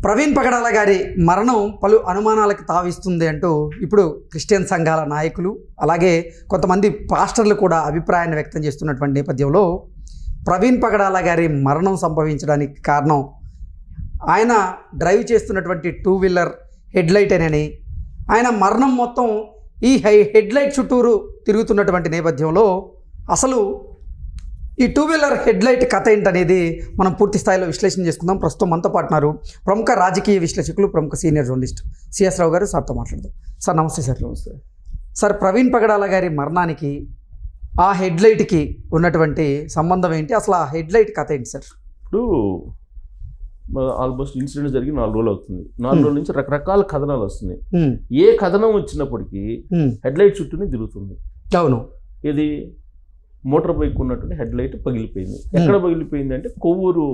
ప్రవీణ్ పగడాల గారి మరణం పలు అనుమానాలకు తావిస్తుంది అంటూ ఇప్పుడు క్రిస్టియన్ సంఘాల నాయకులు అలాగే కొంతమంది పాస్టర్లు కూడా అభిప్రాయాన్ని వ్యక్తం చేస్తున్నటువంటి నేపథ్యంలో ప్రవీణ్ పగడాల గారి మరణం సంభవించడానికి కారణం ఆయన డ్రైవ్ చేస్తున్నటువంటి టూ వీలర్ హెడ్లైట్ అని, ఆయన మరణం మొత్తం ఈ హెడ్లైట్ చుట్టూరు తిరుగుతున్నటువంటి నేపథ్యంలో అసలు ఈ టూ వీలర్ హెడ్లైట్ కథ ఏంటనేది మనం పూర్తి స్థాయిలో విశ్లేషణ చేసుకుందాం. ప్రస్తుతం మనతో పాటున్నారు ప్రముఖ రాజకీయ విశ్లేషకులు, ప్రముఖ సీనియర్ జర్నలిస్ట్ సిఎస్ రావు గారు. సార్తో మాట్లాడదాం. సార్ నమస్తే. సార్ నమస్తే. సార్, ప్రవీణ్ పగడాల గారి మరణానికి ఆ హెడ్లైట్కి ఉన్నటువంటి సంబంధం ఏంటి? అసలు ఆ హెడ్లైట్ కథ ఏంటి సార్? ఇప్పుడు ఆల్మోస్ట్ ఇన్సిడెంట్ జరిగి 4 రోజులు అవుతుంది. 4 రోజుల నుంచి రకరకాల కథనాలు వస్తున్నాయి. ఏ కథనం వచ్చినప్పటికీ హెడ్లైట్ చుట్టూనే తిరుగుతుంది. అవును. ఇది మోటార్ బైక్ ఉన్నటువంటి హెడ్లైట్ పగిలిపోయింది. ఎక్కడ పగిలిపోయింది అంటే కొవ్వూరు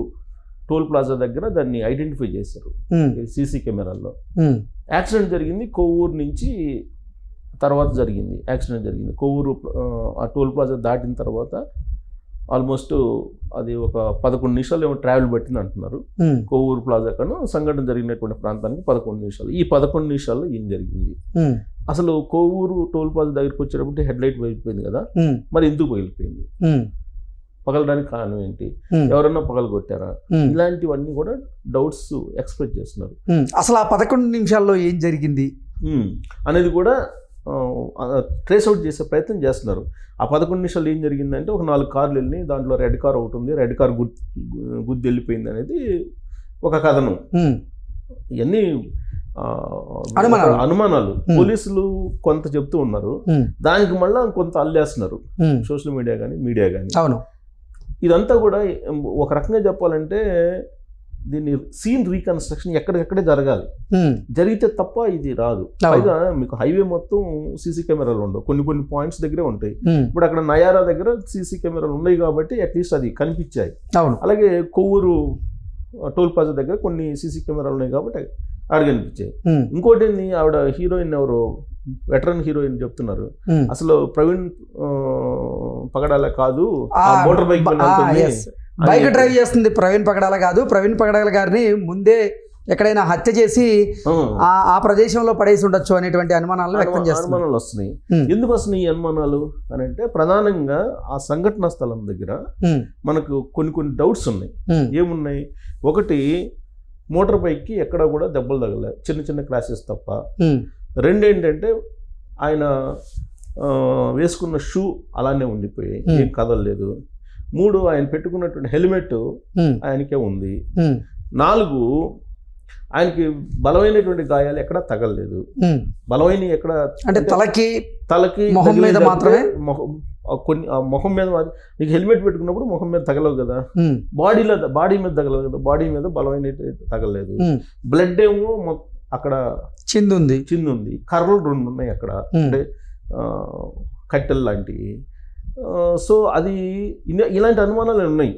టోల్ ప్లాజా దగ్గర దాన్ని ఐడెంటిఫై చేశారు సీసీ కెమెరాల్లో. యాక్సిడెంట్ జరిగింది కొవ్వూరు నుంచి తర్వాత జరిగింది. యాక్సిడెంట్ జరిగింది కొవ్వూరు ఆ టోల్ ప్లాజా దాటిన తర్వాత ఆల్మోస్ట్ అది ఒక 11 నిమిషాలు ఏమో ట్రావెల్ పట్టింది అంటున్నారు. కొవ్వూరు ప్లాజా కన్నా సంఘటన జరిగినటువంటి ప్రాంతానికి 11 నిమిషాలు. ఈ 11 నిమిషాల్లో ఏం జరిగింది? అసలు కొవ్వూరు టోల్ ప్లాజా దగ్గరికి వచ్చేటప్పుడు హెడ్లైట్ పగిలిపోయింది కదా, మరి ఎందుకు పగిలిపోయింది? పగలడానికి కారణం ఏంటి? ఎవరన్నా పగలగొట్టారా? ఇలాంటివన్నీ కూడా డౌట్స్ ఎక్స్ప్రెస్ చేస్తున్నారు. అసలు ఆ 11 నిమిషాల్లో ఏం జరిగింది అనేది కూడా ట్రేస్ అవుట్ చేసే ప్రయత్నం చేస్తున్నారు. ఆ 11 నిమిషాలు ఏం జరిగిందంటే ఒక 4 కార్లు వెళ్ళి దాంట్లో రెడ్ కార్ ఒకటి ఉంది, రెడ్ కార్ గుద్ది వెళ్ళిపోయింది అనేది ఒక కథనం. ఇవన్నీ అనుమానాలు. పోలీసులు కొంత చెప్తూ ఉన్నారు, దానికి మళ్ళీ కొంత అల్లేస్తున్నారు సోషల్ మీడియా కానీ మీడియా కానీ. అవును. ఇదంతా కూడా ఒక రకంగా చెప్పాలంటే దీన్ని సీన్ రీకన్స్ట్రక్షన్ ఎక్కడికక్కడే జరగాలి. జరిగితే తప్ప ఇది రాదు. పైగా మీకు హైవే మొత్తం సీసీ కెమెరాలు ఉండవు, కొన్ని పాయింట్స్ దగ్గరే ఉంటాయి. ఇప్పుడు అక్కడ నయారా దగ్గర సీసీ కెమెరాలు ఉన్నాయి కాబట్టి అట్లీస్ట్ అది కనిపించాయి. అలాగే కొవ్వూరు టోల్ ప్లాజా దగ్గర కొన్ని సీసీ కెమెరాలు ఉన్నాయి కాబట్టి ఆడ కనిపించాయి. ఇంకోటి ఆవిడ హీరోయిన్ ఎవరు, వెటరన్ హీరోయిన్ చెప్తున్నారు, అసలు ప్రవీణ్ పగడాల కాదు, మోటార్ బైక్ డ్రైవ్ చేస్తుంది ప్రవీణ్ పగడాల కాదు, ప్రవీణ్ పగడాల గారిని ముందే ఎక్కడైనా హత్య చేసి ఆ ప్రదేశంలో పడేసి ఉండొచ్చు అనేటువంటి అనుమానాలు వ్యక్తం చేస్తున్నారు. అనుమానాలు వస్తున్నాయి. ఎందుకు వస్తున్నాయి ఈ అనుమానాలు అని అంటే ప్రధానంగా ఆ సంఘటన స్థలం దగ్గర మనకు కొన్ని డౌట్స్ ఉన్నాయి. ఏమున్నాయి? ఒకటి, మోటార్ బైక్కి ఎక్కడ కూడా దెబ్బలు తగలేదు, చిన్న క్రాషెస్ తప్ప. రెండేంటంటే ఆయన వేసుకున్న షూ అలానే ఉండిపోయి ఏం కదలలేదు. 3, ఆయన పెట్టుకున్నటువంటి హెల్మెట్ ఆయనకే ఉంది. 4, ఆయనకి బలమైనటువంటి గాయాలు ఎక్కడ తగలలేదు. బలమైన ఎక్కడ అంటే తలకి మొహం మీద మాత్రమే, కొన్ని మొహం మీద నీకు హెల్మెట్ పెట్టుకున్నప్పుడు మొహం మీద తగలవు కదా, బాడీ మీద తగలవు కదా, బాడీ మీద బలమైన తగలలేదు. బ్లడ్ ఏమో అక్కడ చిందుంది, కర్రలు 2 ఉన్నాయి అక్కడ, అంటే కట్టెలు లాంటివి. సో అది ఇలాంటి అనుమానాలు ఉన్నాయి.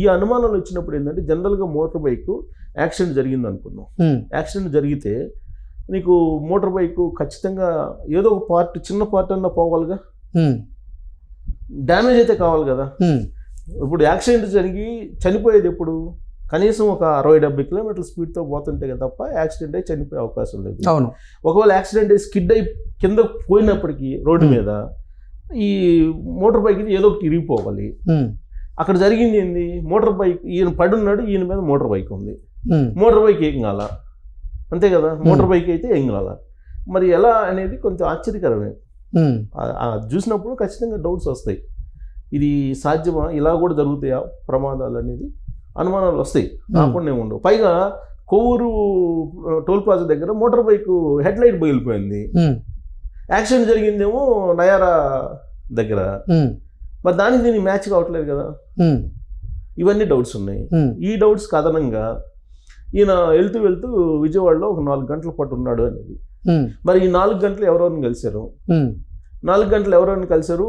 ఈ అనుమానాలు వచ్చినప్పుడు ఏంటంటే జనరల్గా మోటార్ బైక్ యాక్సిడెంట్ జరిగింది అనుకున్నాం. యాక్సిడెంట్ జరిగితే నీకు మోటార్ బైక్ ఖచ్చితంగా ఏదో ఒక పార్ట్, చిన్న పార్ట్ అన్నా పోవాలిగా, డ్యామేజ్ అయితే కావాలి కదా. ఇప్పుడు యాక్సిడెంట్ జరిగి చనిపోయేది ఎప్పుడు? కనీసం ఒక 60-70 కిలోమీటర్ల స్పీడ్తో పోతుంటే తప్ప యాక్సిడెంట్ అయి చనిపోయే అవకాశం లేదు. ఒకవేళ యాక్సిడెంట్ అయి స్కిడ్ అయి కింద పోయినప్పటికీ రోడ్డు మీద ఈ మోటార్ బైక్ ఏదో ఒకటి ఇరిగిపోవాలి. అక్కడ జరిగింది ఏంది? మోటార్ బైక్ ఈయన పడున్నాడు, ఈయన మీద మోటార్ బైక్ ఉంది. మోటార్ బైక్ ఏం కాల, అంతే కదా. మోటార్ బైక్ అయితే ఏం కాల, మరి ఎలా అనేది కొంచెం ఆశ్చర్యకరమే. చూసినప్పుడు ఖచ్చితంగా డౌట్స్ వస్తాయి. ఇది సాధ్యమా? ఇలా కూడా జరుగుతాయా ప్రమాదాలు అనేది అనుమానాలు వస్తాయి, రాకుండా ఉండవు. పైగా కొవ్వూరు టోల్ ప్లాజా దగ్గర మోటార్ బైక్ హెడ్లైట్ పగిలిపోయింది. యాక్సిడెంట్ జరిగిందేమో నయారా దగ్గర, మరి దానికి దీనికి మ్యాచ్ కావట్లేదు కదా. ఇవన్నీ డౌట్స్ ఉన్నాయి. ఈ డౌట్స్ అదనంగా ఈయన వెళ్తూ విజయవాడలో ఒక 4 గంటల పాటు ఉన్నాడు అనేది. మరి ఈ 4 గంటలు ఎవరెవరిని కలిశారు? 4 గంటలు ఎవరెవరిని కలిశారు?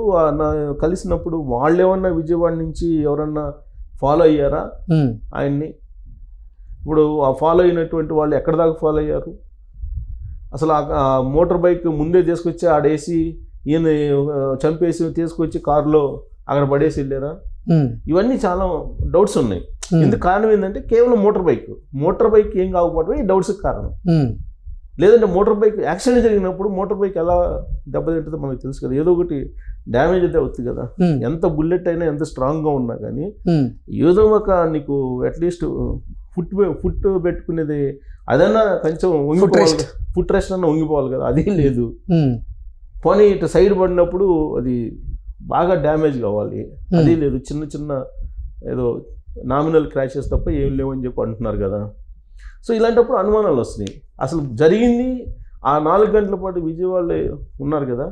కలిసినప్పుడు వాళ్ళు ఏమన్నా విజయవాడ నుంచి ఎవరన్నా ఫాలో అయ్యారా ఆయన్ని? ఇప్పుడు ఆ ఫాలో అయినటువంటి వాళ్ళు ఎక్కడి దాకా ఫాలో అయ్యారు? అసలు ఆ మోటార్ బైక్ ముందే తీసుకొచ్చి ఆడేసి ఈయన చంపేసి తీసుకొచ్చి కారులో అక్కడ పడేసి వెళ్ళారా? ఇవన్నీ చాలా డౌట్స్ ఉన్నాయి. ఎందుకు కారణం ఏంటంటే కేవలం మోటార్ బైక్ ఏం కాకపోవడమే ఈ డౌట్స్కి కారణం. లేదంటే మోటార్ బైక్ యాక్సిడెంట్ జరిగినప్పుడు మోటార్ బైక్ ఎలా దెబ్బతింటుందో మనకు తెలుసు కదా, ఏదో ఒకటి డ్యామేజ్ అయితే అవుతుంది కదా. ఎంత బుల్లెట్ అయినా ఎంత స్ట్రాంగ్గా ఉన్నా కానీ ఏదో ఒక నీకు అట్లీస్ట్ ఫుట్ పెట్టుకునేది అదన్నా కొంచెం వంగిపోవాలి, ఫుట్ రెస్ట్ అన్నా వంగిపోవాలి కదా, అది లేదు. పోనీ ఇటు సైడ్ పడినప్పుడు అది బాగా డ్యామేజ్ కావాలి, అది లేదు. చిన్న ఏదో నామినల్ క్రాషెస్ తప్ప ఏం లేవని చెప్పి అంటున్నారు కదా. సో ఇలాంటప్పుడు అనుమానాలు వస్తున్నాయి. అసలు జరిగింది ఆ 4 గంటల పాటు విజయవాడలో ఉన్నారు కదా,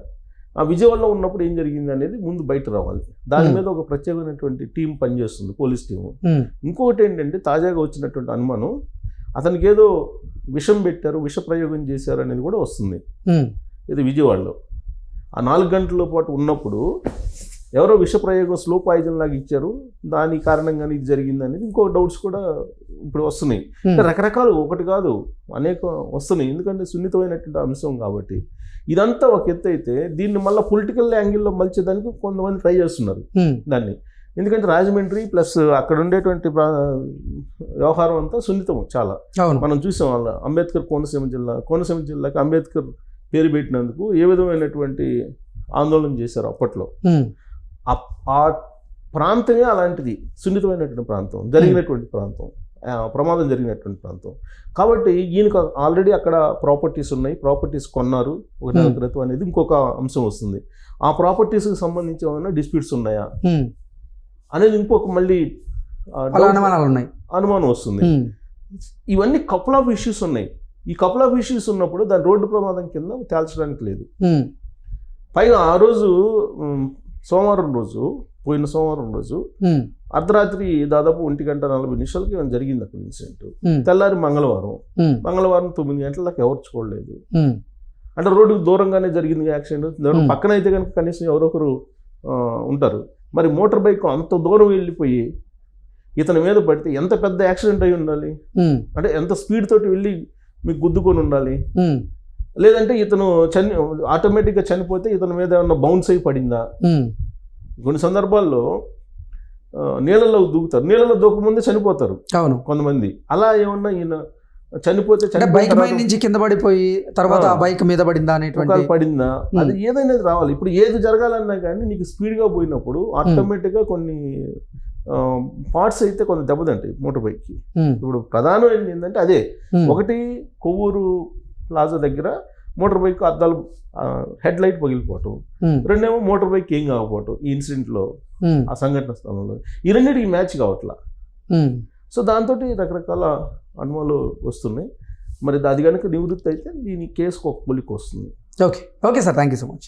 ఆ విజయవాడలో ఉన్నప్పుడు ఏం జరిగింది అనేది ముందు బయట రావాలి. దాని మీద ఒక ప్రత్యేకమైనటువంటి టీం పనిచేస్తుంది, పోలీస్ టీము. ఇంకొకటి ఏంటంటే తాజాగా వచ్చినటువంటి అనుమానం, అతనికి ఏదో విషం పెట్టారు, విష ప్రయోగం చేశారు అనేది కూడా వస్తుంది. ఇది విజయవాడలో ఆ 4 గంటల పాటు ఉన్నప్పుడు ఎవరో విష ప్రయోగం స్లో పాయిజన్ లాగా ఇచ్చారు, దాని కారణంగానే ఇది జరిగింది అనేది ఇంకో డౌట్స్ కూడా ఇప్పుడు వస్తున్నాయి. రకరకాలు ఒకటి కాదు అనేక వస్తున్నాయి, ఎందుకంటే సున్నితమైనటువంటి అంశం కాబట్టి. ఇదంతా ఒక ఎత్తు అయితే దీన్ని మళ్ళీ పొలిటికల్ యాంగిల్లో మలిచేదానికి కొంతమంది ట్రై చేస్తున్నారు దాన్ని. ఎందుకంటే రాజమండ్రి ప్లస్ అక్కడ ఉండేటువంటి వ్యవహారం అంతా సున్నితం చాలా. మనం చూసాం వాళ్ళ అంబేద్కర్ కోనసీమ జిల్లాకి అంబేద్కర్ పేరు పెట్టినందుకు ఏ విధమైనటువంటి ఆందోళన చేశారు అప్పట్లో. ఆ ప్రాంతమే అలాంటిది, సున్నితమైనటువంటి ప్రాంతం, జరిగినటువంటి ప్రాంతం, ప్రమాదం జరిగినటువంటి ప్రాంతం. కాబట్టి ఈయనకు ఆల్రెడీ అక్కడ ప్రాపర్టీస్ కొన్నారు ఒక నెల క్రితం అనేది ఇంకొక అంశం వస్తుంది. ఆ ప్రాపర్టీస్కి సంబంధించి ఏమైనా డిస్ప్యూట్స్ ఉన్నాయా అనేది ఇంకొక మళ్ళీ అనుమానం వస్తుంది. ఇవన్నీ కపుల్ ఆఫ్ ఇష్యూస్ ఉన్నాయి. ఈ కపుల్ ఆఫ్ ఇష్యూస్ ఉన్నప్పుడు దాని రోడ్డు ప్రమాదం కింద తేల్చడానికి లేదు. పైగా ఆ రోజు పోయిన సోమవారం రోజు అర్ధరాత్రి దాదాపు 1:40 జరిగింది అక్కడ ఇన్సిడెంట్. తెల్లారి మంగళవారం 9 గంటల దాకా ఎవరు చూడలేదు. అంటే రోడ్డుకు దూరంగానే జరిగింది యాక్సిడెంట్. పక్కన అయితే కనుక కనీసం ఎవరొకరు ఉంటారు. మరి మోటార్ బైక్ అంత దూరం వెళ్ళిపోయి ఇతని మీద పడితే ఎంత పెద్ద యాక్సిడెంట్ అయి ఉండాలి, అంటే ఎంత స్పీడ్ తోటి వెళ్ళి మీకు గుద్దుకొని ఉండాలి. లేదంటే ఇతను ఆటోమేటిక్గా చనిపోతే ఇతని మీద ఏమన్నా బౌన్స్ అయి పడిందా. కొన్ని సందర్భాల్లో నీళ్ళలో దూకుతారు, నీళ్ళలో దూకముందే చనిపోతారు కొంతమంది. అలా ఏమన్నా ఈయన చనిపోతే బైక్ నుంచి కింద పడిపోయి తర్వాత ఆ బైక్ మీద పడిందా, అది ఏదైనా రావాలి. ఇప్పుడు ఏది జరగాలన్నా కానీ నీకు స్పీడ్గా పోయినప్పుడు ఆటోమేటిక్గా కొన్ని పార్ట్స్ అయితే కొంత దెబ్బతింటాయి మోటార్ బైక్కి. ఇప్పుడు ప్రధానమైనది ఏంటంటే అదే, ఒకటి కొవ్వూరు ప్లాజా దగ్గర మోటార్ బైక్ అద్దాలు హెడ్ లైట్ పగిలిపోవటం, రెండేమో మోటార్ బైక్ ఏం కాకపోవటం ఈ ఇన్సిడెంట్లో, ఆ సంఘటన స్థలంలో. ఈ రెండింటికి మ్యాచ్ కావట్లా. సో దాంతో రకరకాల అనుమానాలు వస్తున్నాయి. మరి అది కనుక నివృత్తి అయితే దీని కేసుకు ఒక కొలికి వస్తుంది. Okay sir, thank you so much.